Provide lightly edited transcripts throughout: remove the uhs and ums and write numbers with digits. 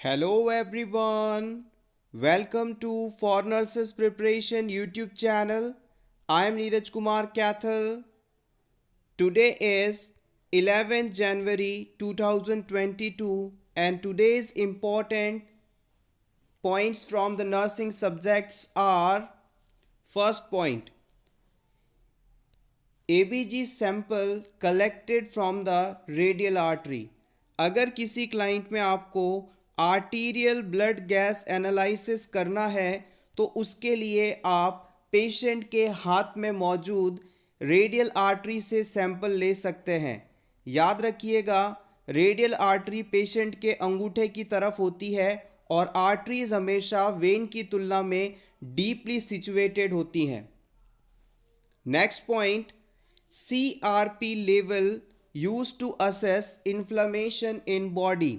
Hello everyone. Welcome to For Nurses Preparation YouTube channel. I am Neeraj Kumar Kathal. Today is 11th January 2022 and today's important points from the nursing subjects are: first point, ABG sample collected from the radial artery. अगर किसी client में आपको arterial blood gas analysis करना है तो उसके लिए आप पेशेंट के हाथ में मौजूद रेडियल आर्टरी से सैंपल ले सकते हैं। याद रखिएगा, रेडियल आर्टरी पेशेंट के अंगूठे की तरफ होती है और आर्टरीज हमेशा वेन की तुलना में डीपली सिचुएटेड होती हैं। Next point, CRP level used to assess inflammation in body.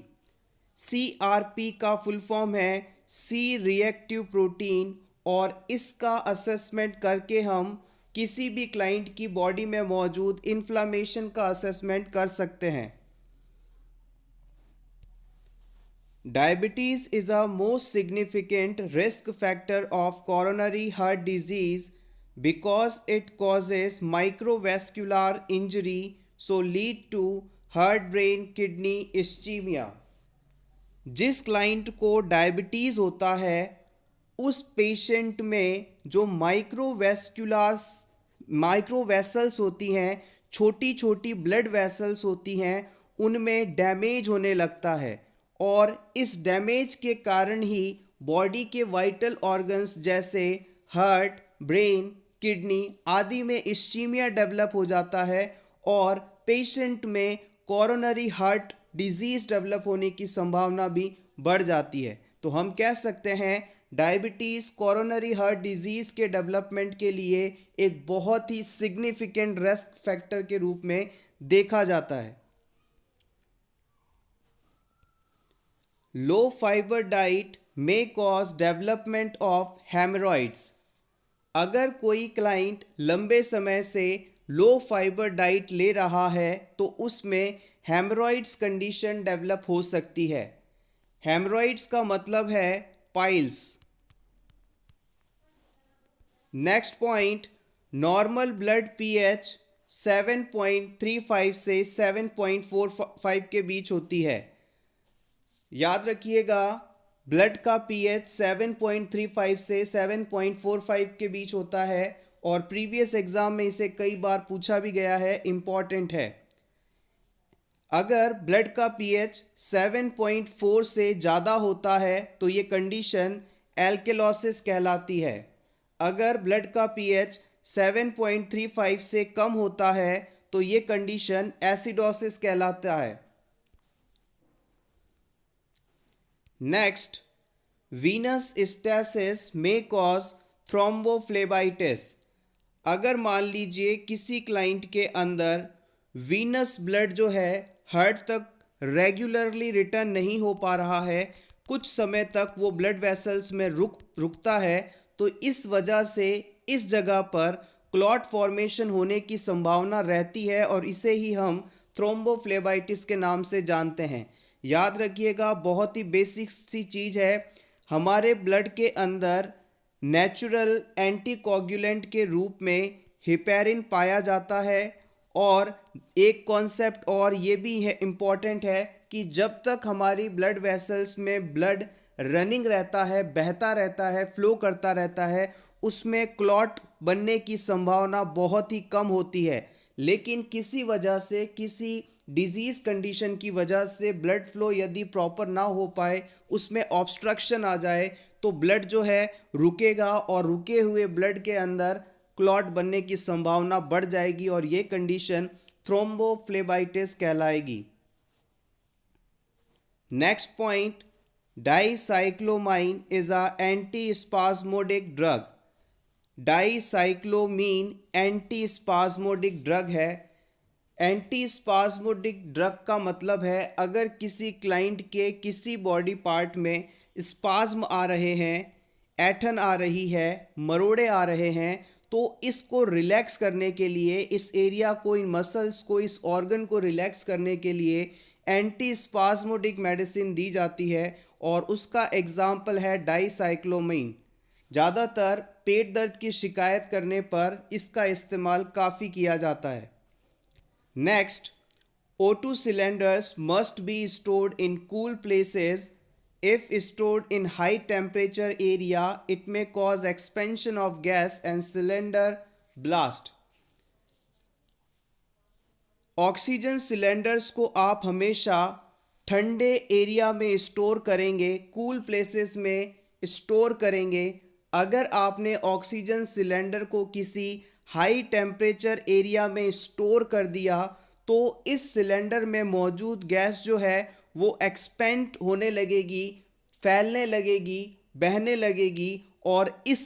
CRP का फुल फॉर्म है C रिएक्टिव प्रोटीन और इसका असेसमेंट करके हम किसी भी क्लाइंट की बॉडी में मौजूद इन्फ्लामेशन का असेसमेंट कर सकते हैं। Diabetes is a most significant risk factor of coronary heart disease because it causes microvascular injury, so lead to heart brain kidney ischemia. जिस क्लाइंट को डायबिटीज़ होता है उस पेशेंट में जो माइक्रोवेसल्स होती हैं, छोटी छोटी ब्लड वेसल्स होती हैं, उनमें डैमेज होने लगता है और इस डैमेज के कारण ही बॉडी के वाइटल ऑर्गन्स जैसे हार्ट, ब्रेन, किडनी आदि में इस्चीमिया डेवलप हो जाता है और पेशेंट में कोरोनरी हार्ट डिजीज़ डेवलप होने की संभावना भी बढ़ जाती है। तो हम कह सकते हैं डायबिटीज़ कोरोनरी हार्ट डिजीज़ के डेवलपमेंट के लिए एक बहुत ही सिग्निफिकेंट रिस्क फैक्टर के रूप में देखा जाता है। Low fibre diet may cause development of haemorrhoids. अगर कोई क्लाइंट लंबे समय से लो फाइबर डाइट ले रहा है तो उसमें हेमरॉइड्स कंडीशन डेवलप हो सकती है। हेमरॉइड्स का मतलब है piles. Next point, normal blood pH 7.35 से 7.45 के बीच होती है। याद रखिएगा, ब्लड का पीएच 7.35 से 7.45 के बीच होता है और प्रीवियस एग्जाम में इसे कई बार पूछा भी गया है, इम्पॉर्टेंट है। अगर ब्लड का पीएच 7.4 से ज़्यादा होता है तो ये कंडीशन एल्केलोसिस कहलाती है। अगर ब्लड का पीएच 7.35 से कम होता है तो ये कंडीशन एसिडोसिस कहलाता है। Next, Venus stasis may cause thrombophlebitis. अगर मान लीजिए किसी क्लाइंट के अंदर वीनस ब्लड जो है हार्ट तक रेगुलरली रिटर्न नहीं हो पा रहा है, कुछ समय तक वो ब्लड वेसल्स में रुकता है, तो इस वजह से इस जगह पर क्लॉट फॉर्मेशन होने की संभावना रहती है और इसे ही हम थ्रोम्बोफ्लेबाइटिस के नाम से जानते हैं। याद रखिएगा, बहुत ही बेसिक सी चीज़ है, हमारे ब्लड के अंदर नेचुरल एंटीकोगुलेंट के रूप में हिपेरिन पाया जाता है और एक कॉन्सेप्ट और ये भी है इम्पॉर्टेंट है कि जब तक हमारी ब्लड वेसल्स में ब्लड रनिंग रहता है, बहता रहता है, फ्लो करता रहता है, उसमें क्लॉट बनने की संभावना बहुत ही कम होती है। लेकिन किसी वजह से, किसी डिजीज़ कंडीशन की वजह से ब्लड फ्लो यदि प्रॉपर ना हो पाए, उसमें ऑब्स्ट्रक्शन आ जाए तो ब्लड जो है रुकेगा और रुके हुए ब्लड के अंदर क्लॉट बनने की संभावना बढ़ जाएगी और ये कंडीशन थ्रोम्बोफ्लेबाइटिस कहलाएगी। Next point, dicyclomine is a antispasmodic drug. Dicyclomine antispasmodic drug है। एंटीस्पाज्मोडिक ड्रग का मतलब है अगर किसी क्लाइंट के किसी बॉडी पार्ट में स्पाज्म आ रहे हैं, ऐठन आ रही है, मरोड़े आ रहे हैं, तो इसको रिलैक्स करने के लिए, इस एरिया को, इन मसल्स को, इस ऑर्गन को रिलैक्स करने के लिए एंटी स्पास्मोडिक मेडिसिन दी जाती है और उसका एग्जाम्पल है डाइसाइक्लोमीन। ज़्यादातर पेट दर्द की शिकायत करने पर इसका इस्तेमाल काफ़ी किया जाता है। Next, O2 cylinders must be stored in cool places. If stored in high temperature area, it may cause expansion of gas and cylinder blast. Oxygen cylinders को आप हमेशा ठंडे एरिया में स्टोर करेंगे, कूल प्लेसेस में स्टोर करेंगे। अगर आपने ऑक्सीजन सिलेंडर को किसी हाई टेम्परेचर एरिया में स्टोर कर दिया तो इस सिलेंडर में मौजूद गैस जो है वो एक्सपेंड होने लगेगी, फैलने लगेगी, बहने लगेगी और इस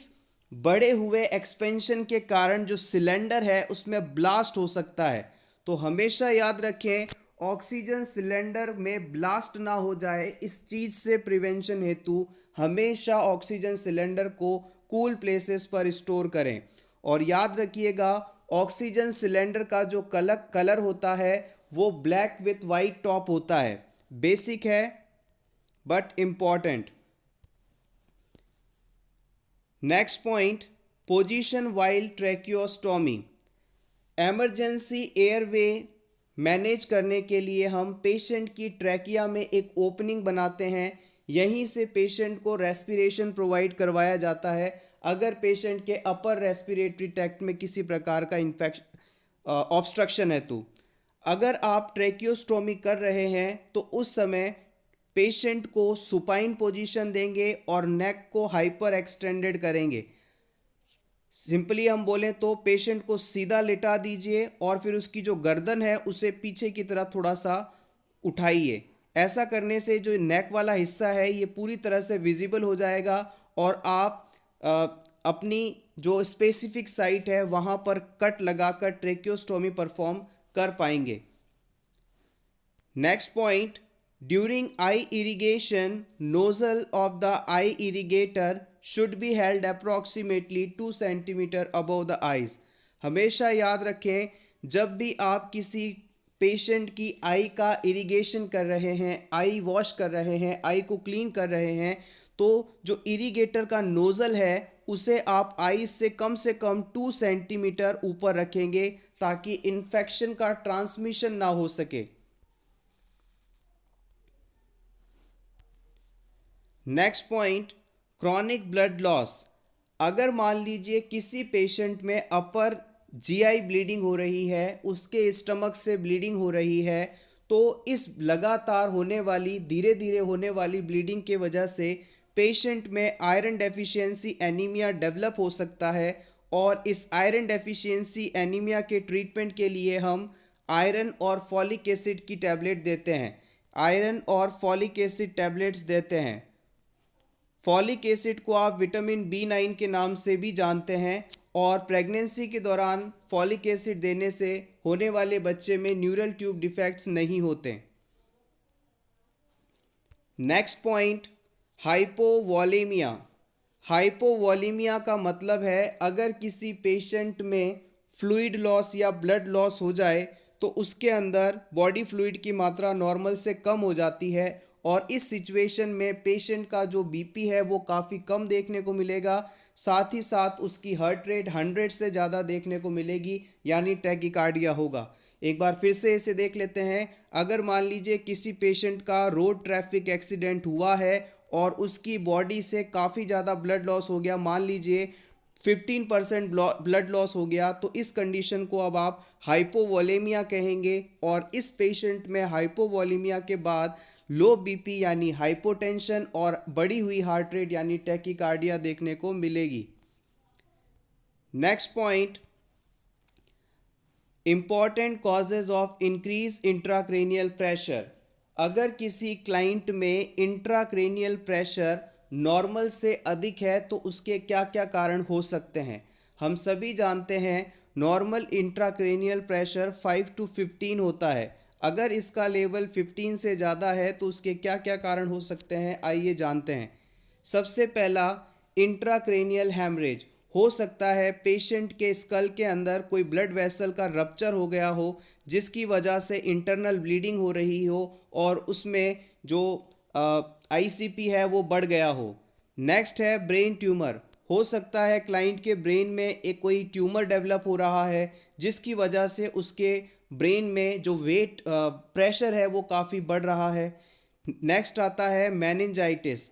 बड़े हुए एक्सपेंशन के कारण जो सिलेंडर है उसमें ब्लास्ट हो सकता है। तो हमेशा याद रखें, ऑक्सीजन सिलेंडर में ब्लास्ट ना हो जाए, इस चीज़ से प्रिवेंशन हेतु हमेशा ऑक्सीजन सिलेंडर को कूल प्लेसेस पर स्टोर करें। और याद रखिएगा, ऑक्सीजन सिलेंडर का जो कलर होता है वो ब्लैक विथ वाइट टॉप होता है। बेसिक है but important. Next point, position while tracheostomy. Emergency airway manage करने के लिए हम पेशेंट की ट्रैकिया में एक ओपनिंग बनाते हैं, यहीं से पेशेंट को रेस्पिरेशन प्रोवाइड करवाया जाता है अगर पेशेंट के अपर रेस्पिरेटरी ट्रैक्ट में किसी प्रकार का ऑब्स्ट्रक्शन है। तो अगर आप ट्रैकियोस्टोमी कर रहे हैं तो उस समय पेशेंट को सुपाइन पोजीशन देंगे और नेक को हाइपर एक्सटेंडेड करेंगे। सिंपली हम बोलें तो पेशेंट को सीधा लिटा दीजिए और फिर उसकी जो गर्दन है उसे पीछे की तरफ थोड़ा सा उठाइए। ऐसा करने से जो नेक वाला हिस्सा है ये पूरी तरह से विजिबल हो जाएगा और आप अपनी जो स्पेसिफिक साइट है वहाँ पर कट लगाकर ट्रेकियोस्टोमी परफॉर्म कर पाएंगे। Next point, during eye irrigation nozzle of the eye irrigator should be held approximately 2 cm above the eyes. हमेशा याद रखें, जब भी आप किसी पेशेंट की आई का इरिगेशन कर रहे हैं, आई वॉश कर रहे हैं, आई को क्लीन कर रहे हैं, तो जो इरिगेटर का नोज़ल है उसे आप आई से कम 2 सेंटीमीटर ऊपर रखेंगे ताकि इन्फेक्शन का ट्रांसमिशन ना हो सके। Next point, chronic blood loss. अगर मान लीजिए किसी पेशेंट में अपर जीआई ब्लीडिंग हो रही है, उसके स्टमक से ब्लीडिंग हो रही है, तो इस लगातार होने वाली, धीरे धीरे होने वाली ब्लीडिंग के वजह से पेशेंट में आयरन डेफिशिएंसी एनीमिया डेवलप हो सकता है और इस आयरन डेफिशिएंसी एनीमिया के ट्रीटमेंट के लिए हम आयरन और फॉलिक एसिड की टैबलेट देते हैं। आयरन और फॉलिक एसिड टैबलेट्स देते हैं। फॉलिक एसिड को आप विटामिन B9 के नाम से भी जानते हैं और प्रेगनेंसी के दौरान फॉलिक एसिड देने से होने वाले बच्चे में न्यूरल ट्यूब डिफेक्ट्स नहीं होते। Next point, हाइपोवॉलेमिया। हाइपोवॉलेमिया का मतलब है अगर किसी पेशेंट में फ्लूइड लॉस या ब्लड लॉस हो जाए तो उसके अंदर बॉडी फ्लूइड की मात्रा नॉर्मल से कम हो जाती है और इस सिचुएशन में पेशेंट का जो बीपी है वो काफ़ी कम देखने को मिलेगा, साथ ही साथ उसकी हार्ट रेट 100 से ज़्यादा देखने को मिलेगी, यानी टैकीकार्डिया होगा। एक बार फिर से इसे देख लेते हैं। अगर मान लीजिए किसी पेशेंट का रोड ट्रैफिक एक्सीडेंट हुआ है और उसकी बॉडी से काफ़ी ज़्यादा ब्लड लॉस हो गया, मान लीजिए 15% ब्लड लॉस हो गया, तो इस कंडीशन को अब आप हाइपोवॉलेमिया कहेंगे और इस पेशेंट में हाइपोवॉलेमिया के बाद लो बीपी यानी हाइपोटेंशन और बढ़ी हुई हार्ट रेट यानी टैकीकार्डिया देखने को मिलेगी। Next point, important causes of increase intracranial pressure. अगर किसी क्लाइंट में इंट्राक्रेनियल प्रेशर नॉर्मल से अधिक है तो उसके क्या क्या कारण हो सकते हैं। हम सभी जानते हैं नॉर्मल इंट्राक्रेनियल प्रेशर 5 to 15 होता है। अगर इसका लेवल 15 से ज़्यादा है तो उसके क्या क्या कारण हो सकते हैं, आइए जानते हैं। सबसे पहला, इंट्राक्रेनियल हैमरेज। हो सकता है पेशेंट के स्कल के अंदर कोई ब्लड वेसल का रप्चर हो गया हो, जिसकी वजह से इंटरनल ब्लीडिंग हो रही हो और उसमें जो आईसीपी है वो बढ़ गया हो। नेक्स्ट है ब्रेन ट्यूमर। हो सकता है क्लाइंट के ब्रेन में एक कोई ट्यूमर डेवलप हो रहा है, जिसकी वजह से उसके ब्रेन में जो वेट प्रेशर है वो काफ़ी बढ़ रहा है। नेक्स्ट आता है मेनिंजाइटिस।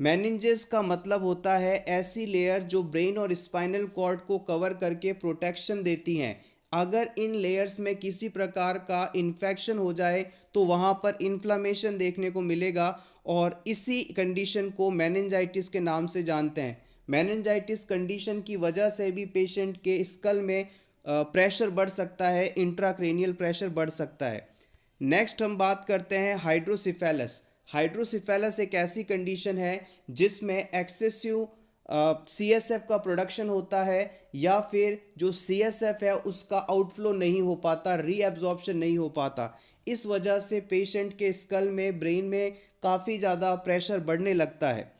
मेनिंजेस का मतलब होता है ऐसी लेयर जो ब्रेन और स्पाइनल कॉर्ड को कवर करके प्रोटेक्शन देती हैं। अगर इन लेयर्स में किसी प्रकार का इन्फेक्शन हो जाए तो वहाँ पर इन्फ्लामेशन देखने को मिलेगा और इसी कंडीशन को मेनिंजाइटिस के नाम से जानते हैं। मेनिंजाइटिस कंडीशन की वजह से भी पेशेंट के स्कल में प्रेशर बढ़ सकता है, इंट्राक्रेनियल प्रेशर बढ़ सकता है। नेक्स्ट हम बात करते हैं हाइड्रोसिफेलस। हाइड्रोसिफेलस एक ऐसी कंडीशन है जिसमें एक्सेसिव सीएसएफ का प्रोडक्शन होता है या फिर जो सीएसएफ है उसका आउटफ्लो नहीं हो पाता, रीएब्जॉर्प्शन नहीं हो पाता। इस वजह से पेशेंट के स्कल में, ब्रेन में काफ़ी ज़्यादा प्रेशर बढ़ने लगता है।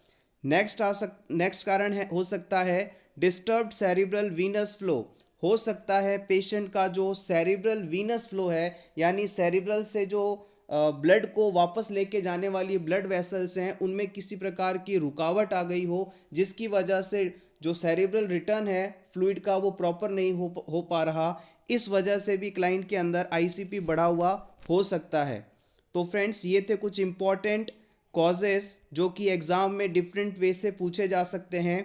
नेक्स्ट कारण है हो सकता है डिस्टर्ब्ड सेरिब्रल वीनस फ्लो। हो सकता है पेशेंट का जो सेरिब्रल वीनस फ्लो है, यानी सेरिब्रल से जो ब्लड को वापस लेके जाने वाली ब्लड वेसल्स हैं उनमें किसी प्रकार की रुकावट आ गई हो, जिसकी वजह से जो सेरिब्रल रिटर्न है फ्लूइड का वो प्रॉपर नहीं हो पा रहा। इस वजह से भी क्लाइंट के अंदर आईसीपी बढ़ा हुआ हो सकता है। तो फ्रेंड्स, ये थे कुछ इम्पॉर्टेंट कॉजेस जो कि एग्ज़ाम में डिफरेंट वे से पूछे जा सकते हैं।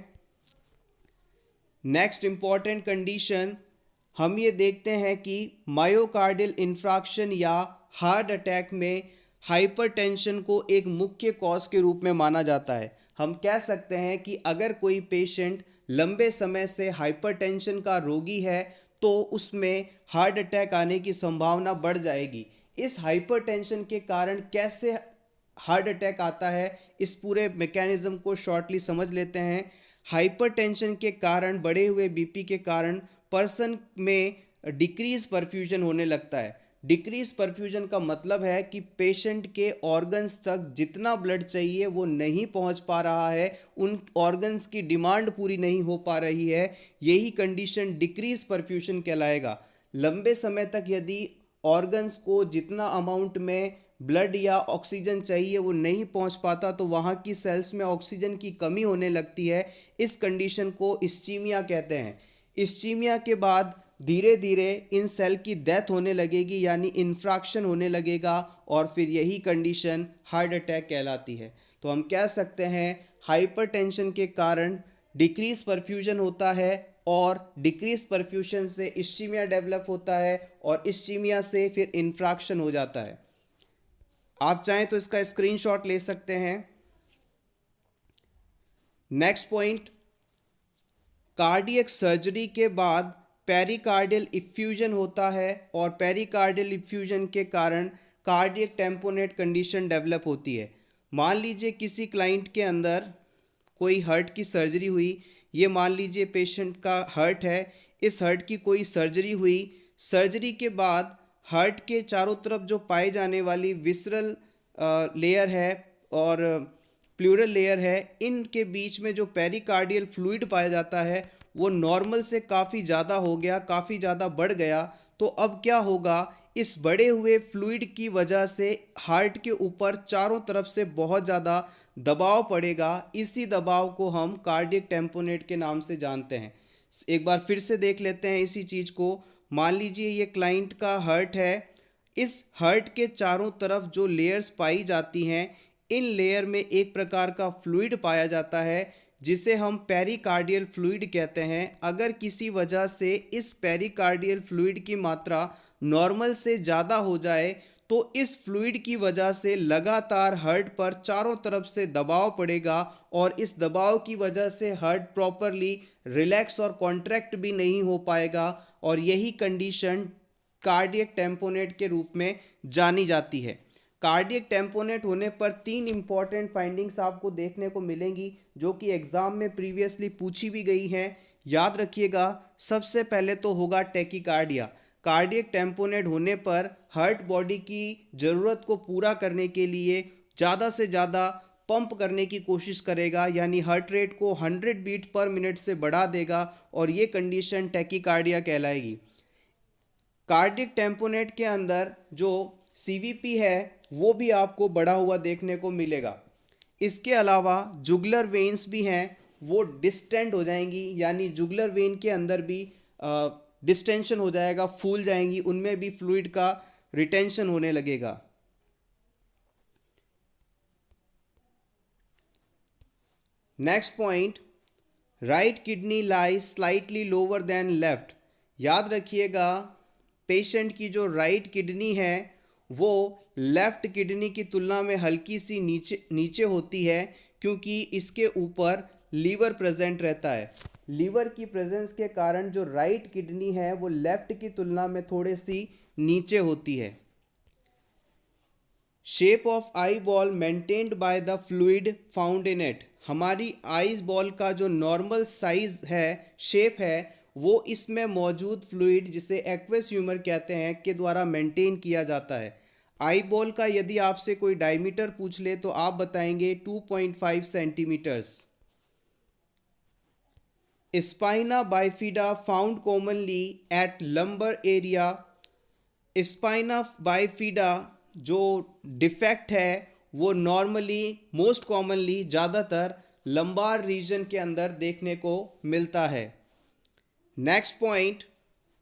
नेक्स्ट इम्पॉर्टेंट कंडीशन हम ये देखते हैं कि मायोकार्डियल इंफ्राक्शन या हार्ट अटैक में हाइपरटेंशन को एक मुख्य कॉज के रूप में माना जाता है। हम कह सकते हैं कि अगर कोई पेशेंट लंबे समय से हाइपरटेंशन का रोगी है तो उसमें हार्ट अटैक आने की संभावना बढ़ जाएगी। इस हाइपरटेंशन के कारण कैसे हार्ट अटैक आता है, इस पूरे मैकेनिज्म को शॉर्टली समझ लेते हैं। हाइपरटेंशन के कारण, बढ़े हुए बीपी के कारण पर्सन में डिक्रीज परफ्यूजन होने लगता है। डिक्रीज परफ्यूजन का मतलब है कि पेशेंट के ऑर्गन्स तक जितना ब्लड चाहिए वो नहीं पहुंच पा रहा है, उन ऑर्गन्स की डिमांड पूरी नहीं हो पा रही है। यही कंडीशन डिक्रीज परफ्यूजन कहलाएगा। लंबे समय तक यदि ऑर्गन्स को जितना अमाउंट में ब्लड या ऑक्सीजन चाहिए वो नहीं पहुंच पाता तो वहाँ की सेल्स में ऑक्सीजन की कमी होने लगती है। इस कंडीशन को इस्चीमिया कहते हैं। इस्चीमिया के बाद धीरे धीरे इन सेल की डेथ होने लगेगी, यानी इन्फ्राक्शन होने लगेगा और फिर यही कंडीशन हार्ट अटैक कहलाती है। तो हम कह सकते हैं हाइपरटेंशन के कारण डिक्रीज परफ्यूजन होता है और डिक्रीज परफ्यूजन से इस्चीमिया डेवलप होता है और इस्चीमिया से फिर इन्फ्राक्शन हो जाता है। आप चाहें तो इसका स्क्रीनशॉट ले सकते हैं। नेक्स्ट पॉइंट, कार्डियक सर्जरी के बाद पेरिकार्डियल इफ्यूजन होता है और पेरिकार्डियल इफ्यूजन के कारण कार्डियक टेम्पोनेट कंडीशन डेवलप होती है। मान लीजिए किसी क्लाइंट के अंदर कोई हार्ट की सर्जरी हुई, ये मान लीजिए पेशेंट का हार्ट है, इस हार्ट की कोई सर्जरी हुई। सर्जरी के बाद हार्ट के चारों तरफ जो पाए जाने वाली विसरल लेयर है और प्लूरल लेयर है, इनके बीच में जो पेरिकार्डियल फ्लूइड पाया जाता है वो नॉर्मल से काफ़ी ज़्यादा हो गया, काफ़ी ज़्यादा बढ़ गया। तो अब क्या होगा, इस बढ़े हुए फ्लूइड की वजह से हार्ट के ऊपर चारों तरफ से बहुत ज़्यादा दबाव पड़ेगा। इसी दबाव को हम कार्डियक टेम्पोनेट के नाम से जानते हैं। एक बार फिर से देख लेते हैं इसी चीज़ को। मान लीजिए ये क्लाइंट का हार्ट है, इस हार्ट के चारों तरफ जो लेयर्स पाई जाती हैं, इन लेयर में एक प्रकार का फ्लूइड पाया जाता है जिसे हम पेरिकार्डियल फ्लूइड कहते हैं। अगर किसी वजह से इस पेरिकार्डियल फ्लूइड की मात्रा नॉर्मल से ज़्यादा हो जाए तो इस फ्लूइड की वजह से लगातार हार्ट पर चारों तरफ से दबाव पड़ेगा और इस दबाव की वजह से हार्ट प्रॉपरली रिलैक्स और कॉन्ट्रैक्ट भी नहीं हो पाएगा और यही कंडीशन कार्डियक टेम्पोनेट के रूप में जानी जाती है। कार्डियक टेम्पोनेट होने पर 3 इंपॉर्टेंट फाइंडिंग्स आपको देखने को मिलेंगी जो कि एग्ज़ाम में प्रीवियसली पूछी भी गई हैं। याद रखिएगा, सबसे पहले तो होगा टैकीकार्डिया। कार्डियक टेम्पोनेट होने पर हार्ट बॉडी की ज़रूरत को पूरा करने के लिए ज़्यादा से ज़्यादा पंप करने की कोशिश करेगा, यानी हार्ट रेट को 100 बीट पर मिनट से बढ़ा देगा और ये कंडीशन टैकीकार्डिया कहलाएगी। कार्डिक टेम्पोनेट के अंदर जो सीवीपी है वो भी आपको बढ़ा हुआ देखने को मिलेगा। इसके अलावा जुगलर वेन्स भी हैं, वो डिस्टेंड हो जाएंगी, यानी जुगलर वेन के अंदर भी डिस्टेंशन हो जाएगा, फूल जाएंगी, उनमें भी फ्लूइड का रिटेंशन होने लगेगा। Next point, right kidney lies slightly lower than left. याद रखिएगा, पेशेंट की जो राइट किडनी है वो लेफ्ट किडनी की तुलना में हल्की सी नीचे होती है, क्योंकि इसके ऊपर लीवर प्रेजेंट रहता है। लीवर की प्रेजेंस के कारण जो राइट किडनी है वो लेफ्ट की तुलना में थोड़ी सी नीचे होती है। Shape of eye ball maintained by the fluid found in it. हमारी आईज बॉल का जो नॉर्मल साइज है, शेप है, वो इसमें मौजूद फ्लूइड जिसे एक्वस ह्यूमर कहते हैं के द्वारा मेंटेन किया जाता है। आई बॉल का यदि आपसे कोई डायमीटर पूछ ले तो आप बताएंगे 2.5 centimetres. Spina bifida found commonly at lumbar area. Spina bifida जो डिफेक्ट है वो नॉर्मली मोस्ट कॉमनली ज़्यादातर लंबार रीजन के अंदर देखने को मिलता है। Next point,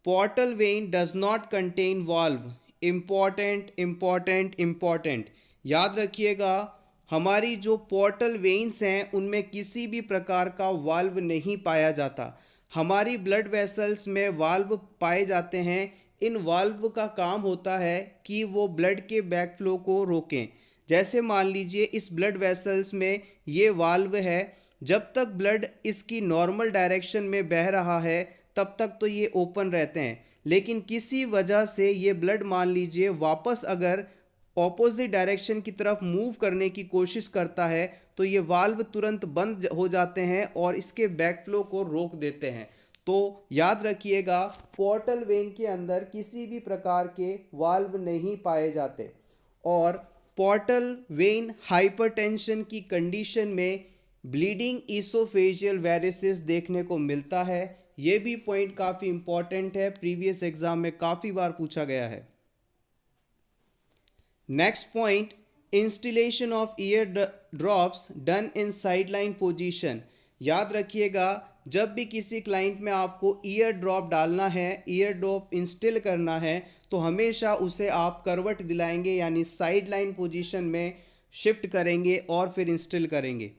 portal vein does not contain valve. Important important important, याद रखिएगा, हमारी जो पोर्टल वेन्स हैं उनमें किसी भी प्रकार का वाल्व नहीं पाया जाता। हमारी ब्लड वेसल्स में वाल्व पाए जाते हैं। इन वाल्व का काम होता है कि वो ब्लड के बैकफ्लो को रोकें। जैसे मान लीजिए इस ब्लड वेसल्स में ये वाल्व है, जब तक ब्लड इसकी नॉर्मल डायरेक्शन में बह रहा है तब तक तो ये ओपन रहते हैं, लेकिन किसी वजह से ये ब्लड मान लीजिए वापस अगर ऑपोजिट डायरेक्शन की तरफ मूव करने की कोशिश करता है तो ये वाल्व तुरंत बंद हो जाते हैं और इसके बैकफ्लो को रोक देते हैं। तो याद रखिएगा, पोर्टल वेन के अंदर किसी भी प्रकार के वाल्व नहीं पाए जाते। और पोर्टल वेन हाइपरटेंशन की कंडीशन में ब्लीडिंग इसोफेजियल वेरिसेस देखने को मिलता है। ये भी पॉइंट काफ़ी इंपॉर्टेंट है, प्रीवियस एग्जाम में काफ़ी बार पूछा गया है। Next point, instillation of ear drops done in sideline position. याद रखिएगा, जब भी किसी क्लाइंट में आपको ईयर ड्रॉप डालना है, ईयर ड्रॉप इंस्टिल करना है, तो हमेशा उसे आप करवट दिलाएंगे, यानी साइड लाइन पोजीशन में शिफ्ट करेंगे और फिर इंस्टिल करेंगे।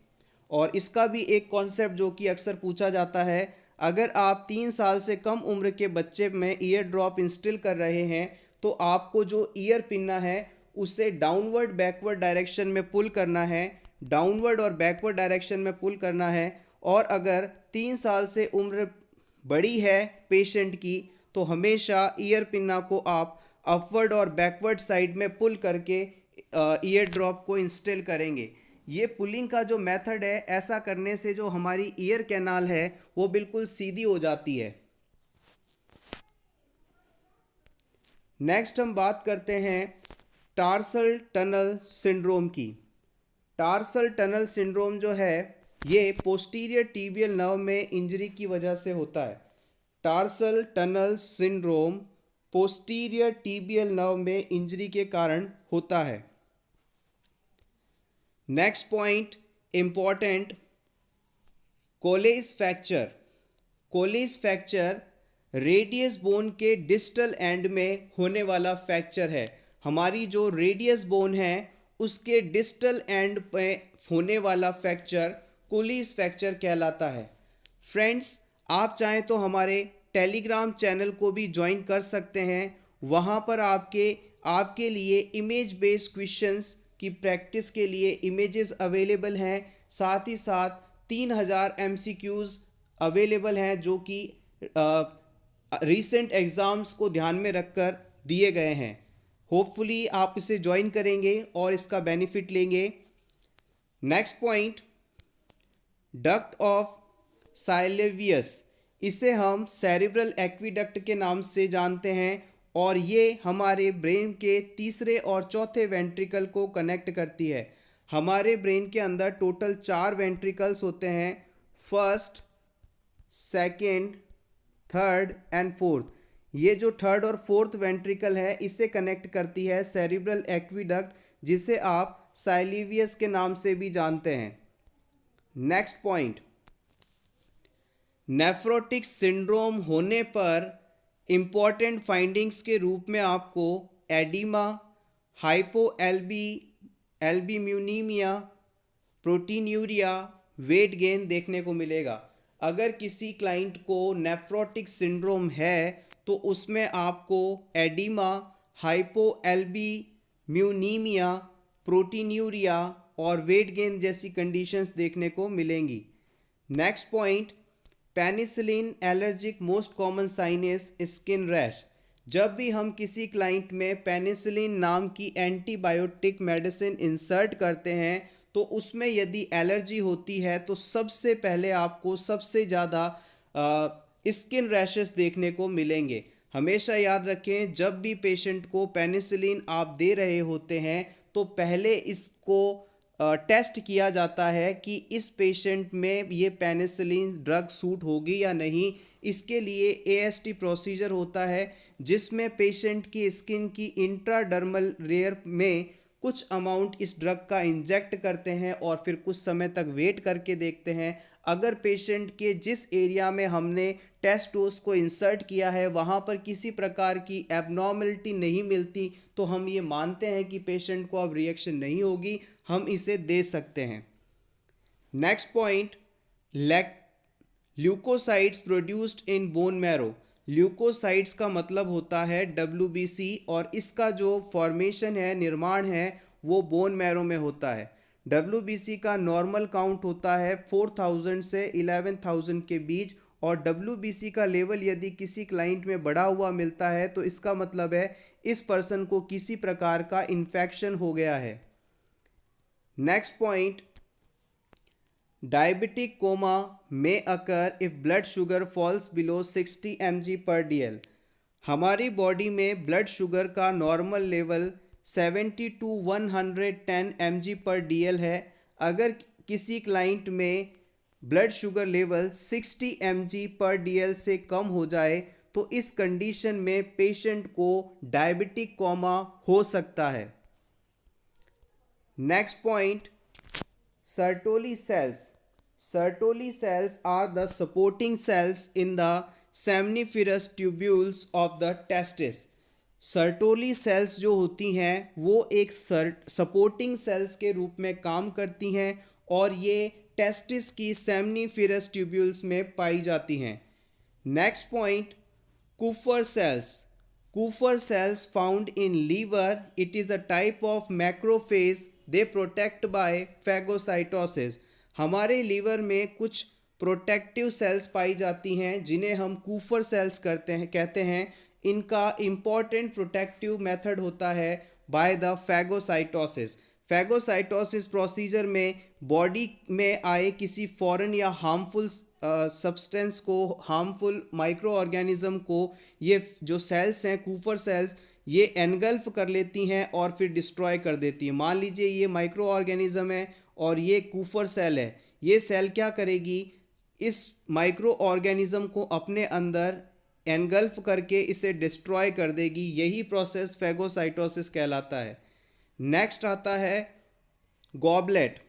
और इसका भी एक कॉन्सेप्ट जो कि अक्सर पूछा जाता है, अगर आप 3 साल से कम उम्र के बच्चे में ईयर ड्रॉप इंस्टिल कर रहे हैं तो आपको जो ईयर पिन्ना है उसे डाउनवर्ड बैकवर्ड डायरेक्शन में पुल करना है, डाउनवर्ड और बैकवर्ड डायरेक्शन में पुल करना है। और अगर 3 साल से उम्र बड़ी है पेशेंट की तो हमेशा ईयर पिन्ना को आप अपवर्ड और बैकवर्ड साइड में पुल करके ईयर ड्रॉप को इंस्टॉल करेंगे। ये पुलिंग का जो मेथड है, ऐसा करने से जो हमारी ईयर कैनाल है वो बिल्कुल सीधी हो जाती है। नेक्स्ट हम बात करते हैं टार्सल टनल सिंड्रोम की। टार्सल टनल सिंड्रोम जो है ये पोस्टीरियर टिबियल नर्व में इंजरी की वजह से होता है। Tarsal tunnel syndrome posterior tibial nerve में इंजरी के कारण होता है। Next point important, Colles fracture. Colles fracture radius bone के डिस्टल एंड में होने वाला फ्रैक्चर है। हमारी जो रेडियस बोन है उसके डिस्टल एंड पे होने वाला फ्रैक्चर कोलेस फ्रैक्चर कहलाता है। फ्रेंड्स, आप चाहें तो हमारे टेलीग्राम चैनल को भी ज्वाइन कर सकते हैं। वहाँ पर आपके लिए इमेज बेस्ड क्वेश्चंस की प्रैक्टिस के लिए इमेजेस अवेलेबल हैं। साथ ही साथ 3000 MCQs अवेलेबल हैं जो कि रीसेंट एग्ज़ाम्स को ध्यान में रखकर दिए गए हैं। होपफुली आप इसे ज्वाइन करेंगे और इसका बेनिफिट लेंगे। Next point, duct of Sylvius. इसे हम सेरिब्रल एक्विडक्ट के नाम से जानते हैं और ये हमारे ब्रेन के तीसरे और चौथे वेंट्रिकल को कनेक्ट करती है। हमारे ब्रेन के अंदर टोटल 4 वेंट्रिकल्स होते हैं, first, second, third and fourth. ये जो थर्ड और फोर्थ वेंट्रिकल है इसे कनेक्ट करती है सेरिब्रल एक्विडक्ट, जिसे आप साइलिवियस के नाम से भी जानते हैं। नेक्स्ट पॉइंट, नेफ्रोटिक सिंड्रोम होने पर इंपॉर्टेंट फाइंडिंग्स के रूप में आपको एडिमा, एल्बुमिनीमिया, प्रोटीन्यूरिया, वेट गेन देखने को मिलेगा। अगर किसी क्लाइंट को नेफ्रोटिक सिंड्रोम है तो उसमें आपको एडिमा, हाइपोएल्बुमिनीमिया, प्रोटीन्यूरिया और वेट गेन जैसी कंडीशंस देखने को मिलेंगी। Next point, penicillin allergic most common sign is skin rash. जब भी हम किसी क्लाइंट में पेनिसिलिन नाम की एंटीबायोटिक मेडिसिन इंसर्ट करते हैं तो उसमें यदि एलर्जी होती है तो सबसे पहले आपको सबसे ज़्यादा स्किन रैशेस देखने को मिलेंगे। हमेशा याद रखें, जब भी पेशेंट को पेनिसिलिन आप दे रहे होते हैं तो पहले इसको टेस्ट किया जाता है कि इस पेशेंट में ये पेनिसिलिन ड्रग सूट होगी या नहीं। इसके लिए AST प्रोसीजर होता है जिसमें पेशेंट की स्किन की इंट्राडर्मल लेयर में कुछ अमाउंट इस ड्रग का इंजेक्ट करते हैं और फिर कुछ समय तक वेट करके देखते हैं। अगर पेशेंट के जिस एरिया में हमने टेस्ट डोज को इंसर्ट किया है वहाँ पर किसी प्रकार की एबनॉर्मलिटी नहीं मिलती तो हम ये मानते हैं कि पेशेंट को अब रिएक्शन नहीं होगी, हम इसे दे सकते हैं। Next point, leucocytes produced in bone marrow. Leucocytes का मतलब होता है WBC और इसका जो फॉर्मेशन है, निर्माण है, वो बोन मैरो में होता है। WBC का नॉर्मल काउंट होता है 4000 से 11000 के बीच और WBC का लेवल यदि किसी क्लाइंट में बढ़ा हुआ मिलता है तो इसका मतलब है इस पर्सन को किसी प्रकार का इन्फेक्शन हो गया है। नेक्स्ट पॉइंट, डायबिटिक कोमा में occur if blood sugar falls below 60 mg/dl। हमारी बॉडी में ब्लड शुगर का नॉर्मल लेवल 70 to 110 mg/dl है। अगर किसी क्लाइंट में ब्लड शुगर लेवल 60 mg/dl से कम हो जाए तो इस कंडीशन में पेशेंट को डायबिटिक कोमा हो सकता है। Next point, Sertoli cells. Sertoli cells are the supporting cells in the seminiferous tubules of the testis. Sertoli cells जो होती हैं वो एक सपोर्टिंग सेल्स के रूप में काम करती हैं और ये टेस्टिस की सेमनीफेरस ट्यूब्यूल्स में पाई जाती हैं। Next point, Kupffer cells. Kupffer cells found in liver. It is a type of macrophage. They protect by phagocytosis. हमारे लीवर में कुछ प्रोटेक्टिव सेल्स पाई जाती हैं जिन्हें हम कूफर सेल्स कहते हैं। इनका इम्पॉर्टेंट प्रोटेक्टिव मेथड होता है by the phagocytosis. Phagocytosis procedure में बॉडी में आए किसी फॉरेन या हार्मफुल सब्सटेंस को, हार्मफुल माइक्रो ऑर्गेनिज्म को ये जो सेल्स हैं कूफर सेल्स ये एनगल्फ कर लेती हैं और फिर डिस्ट्रॉय कर देती हैं। मान लीजिए ये माइक्रो ऑर्गेनिज्म है और ये कूफर सेल है। ये सेल क्या करेगी, इस माइक्रो ऑर्गेनिज्म को अपने अंदर एनगल्फ करके इसे डिस्ट्रॉय कर देगी। यही प्रोसेस फैगोसाइटोसिस कहलाता है। नेक्स्ट आता है goblet.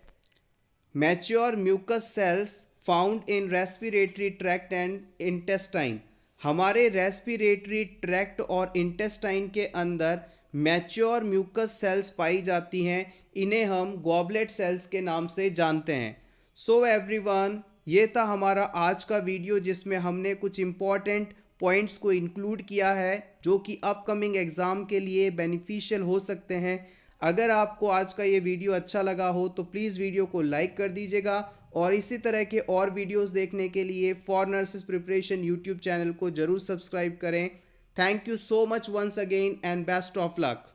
Mature mucus cells found in respiratory tract and intestine. हमारे रेस्पिरेटरी ट्रैक्ट और इंटेस्टाइन के अंदर मैच्योर म्यूकस सेल्स पाई जाती हैं। इन्हें हम गॉबलेट सेल्स के नाम से जानते हैं। सो एवरीवन, ये था हमारा आज का वीडियो जिसमें हमने कुछ इम्पॉर्टेंट पॉइंट्स को इंक्लूड किया है जो कि अपकमिंग एग्ज़ाम के लिए बेनिफिशियल हो सकते हैं। अगर आपको आज का ये वीडियो अच्छा लगा हो तो प्लीज़ वीडियो को लाइक कर दीजिएगा और इसी तरह के और वीडियोस देखने के लिए for nurses preparation YouTube channel को ज़रूर सब्सक्राइब करें। Thank you so much once again and best of luck.